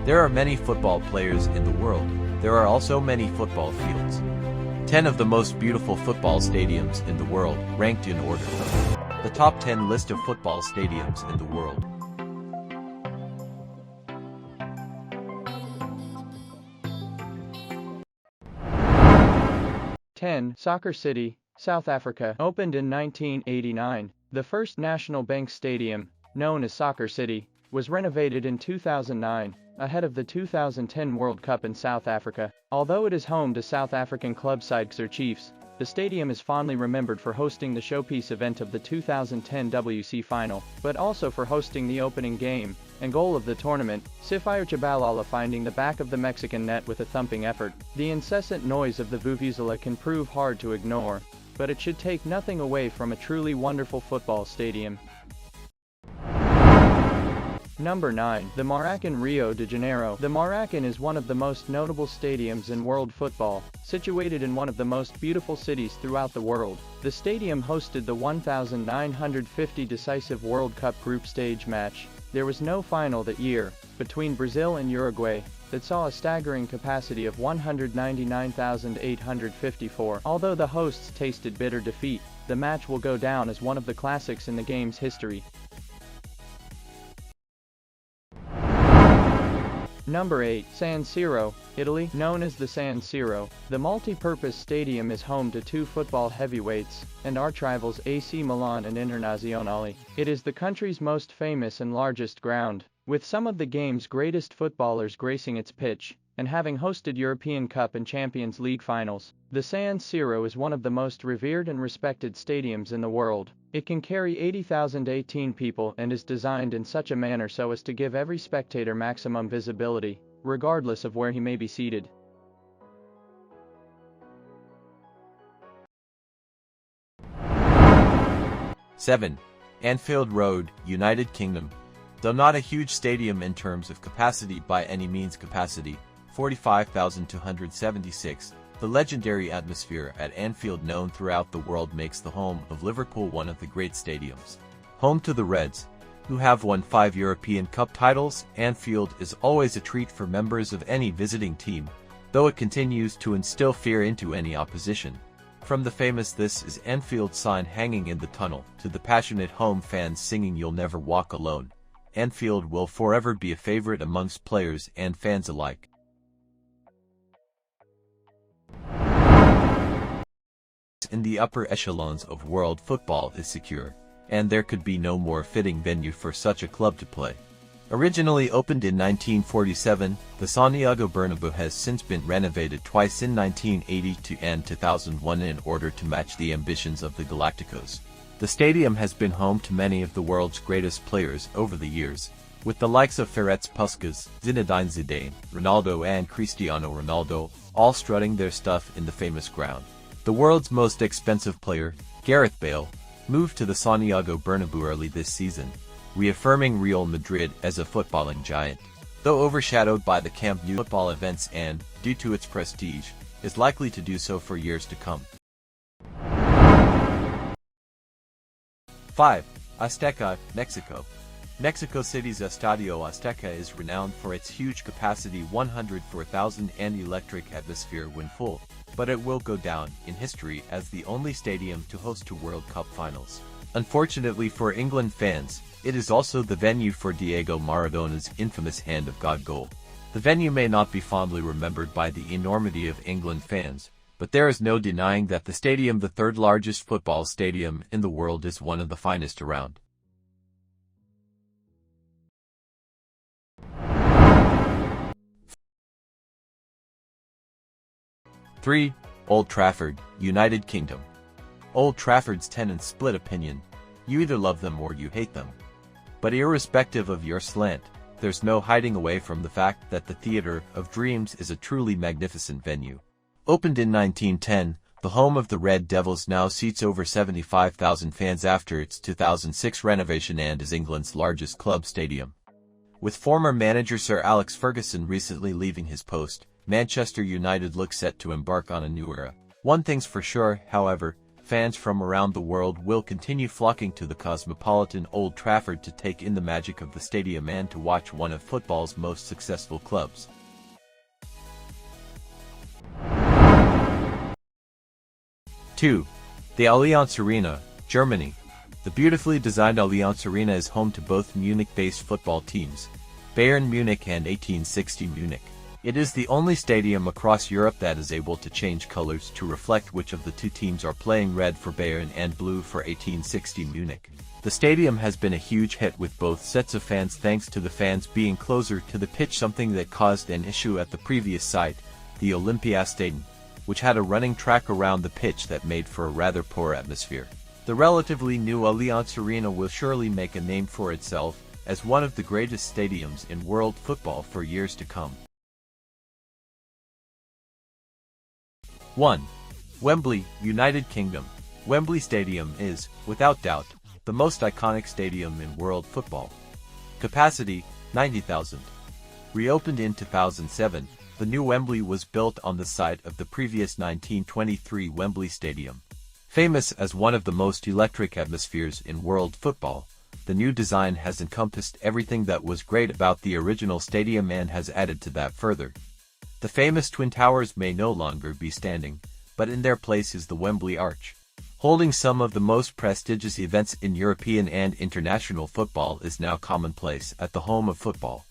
There are many football players in the world. There are also many football fields. 10 of the most beautiful football stadiums in the world, ranked in order. The top 10 list of football stadiums in the world. 10. Soccer City, South Africa. Opened in 1989, the first National Bank Stadium, known as Soccer City, was renovated in 2009, ahead of the 2010 World Cup in South Africa. Although it is home to South African club Kaizer Chiefs, the stadium is fondly remembered for hosting the showpiece event of the 2010 WC Final, but also for hosting the opening game and goal of the tournament, Siphiwe Tshabalala finding the back of the Mexican net with a thumping effort. The incessant noise of the vuvuzela can prove hard to ignore, but it should take nothing away from a truly wonderful football stadium. Number 9. The Maracanã, Rio de Janeiro. The Maracanã is one of the most notable stadiums in world football, situated in one of the most beautiful cities throughout the world. The stadium hosted the 1950 decisive World Cup group stage match. There was no final that year, between Brazil and Uruguay, that saw a staggering capacity of 199,854. Although the hosts tasted bitter defeat, the match will go down as one of the classics in the game's history. Number 8. San Siro, Italy. Known as the San Siro, the multi-purpose stadium is home to two football heavyweights and archrivals AC Milan and Internazionale. It is the country's most famous and largest ground, with some of the game's greatest footballers gracing its pitch, and having hosted European Cup and Champions League finals. The San Siro is one of the most revered and respected stadiums in the world. It can carry 80,018 people and is designed in such a manner so as to give every spectator maximum visibility, regardless of where he may be seated. Seven. Anfield Road, United Kingdom. Though not a huge stadium in terms of capacity by any means, 45,276, the legendary atmosphere at Anfield, known throughout the world, makes the home of Liverpool one of the great stadiums. Home to the Reds, who have won 5 European Cup titles, Anfield is always a treat for members of any visiting team, though it continues to instill fear into any opposition. From the famous "This is Anfield" sign hanging in the tunnel, to the passionate home fans singing "You'll never walk alone," Anfield will forever be a favorite amongst players and fans alike. In the upper echelons of world football is secure, and there could be no more fitting venue for such a club to play. Originally opened in 1947, the Santiago Bernabeu has since been renovated twice in 1980 and 2001 in order to match the ambitions of the Galacticos. The stadium has been home to many of the world's greatest players over the years, with the likes of Ferenc Puskás, Zinedine Zidane, Ronaldo and Cristiano Ronaldo, all strutting their stuff in the famous ground. The world's most expensive player, Gareth Bale, moved to the Santiago Bernabeu early this season, reaffirming Real Madrid as a footballing giant. Though overshadowed by the Camp Nou football events and, due to its prestige, is likely to do so for years to come. 5. Azteca, Mexico. Mexico City's Estadio Azteca is renowned for its huge capacity, 104,000, and electric atmosphere when full, but it will go down in history as the only stadium to host 2 World Cup finals. Unfortunately for England fans, it is also the venue for Diego Maradona's infamous Hand of God goal. The venue may not be fondly remembered by the enormity of England fans, but there is no denying that the stadium, the third largest football stadium in the world, is one of the finest around. 3. Old Trafford, United Kingdom. Old Trafford's tenants split opinion. You either love them or you hate them. But irrespective of your slant, there's no hiding away from the fact that the Theatre of Dreams is a truly magnificent venue. Opened in 1910, the home of the Red Devils now seats over 75,000 fans after its 2006 renovation and is England's largest club stadium. With former manager Sir Alex Ferguson recently leaving his post, Manchester United looks set to embark on a new era. One thing's for sure, however, fans from around the world will continue flocking to the cosmopolitan Old Trafford to take in the magic of the stadium and to watch one of football's most successful clubs. Two, the Allianz Arena, Germany. The beautifully designed Allianz Arena is home to both Munich-based football teams, Bayern Munich and 1860 Munich. It is the only stadium across Europe that is able to change colors to reflect which of the two teams are playing, red for Bayern and blue for 1860 Munich. The stadium has been a huge hit with both sets of fans thanks to the fans being closer to the pitch, something that caused an issue at the previous site, the Olympiastadion, which had a running track around the pitch that made for a rather poor atmosphere. The relatively new Allianz Arena will surely make a name for itself as one of the greatest stadiums in world football for years to come. 1. Wembley, United Kingdom. Wembley Stadium is, without doubt, the most iconic stadium in world football. Capacity, 90,000. Reopened in 2007, the new Wembley was built on the site of the previous 1923 Wembley Stadium. Famous as one of the most electric atmospheres in world football, the new design has encompassed everything that was great about the original stadium and has added to that further. The famous Twin Towers may no longer be standing, but in their place is the Wembley Arch. Holding some of the most prestigious events in European and international football is now commonplace at the home of football.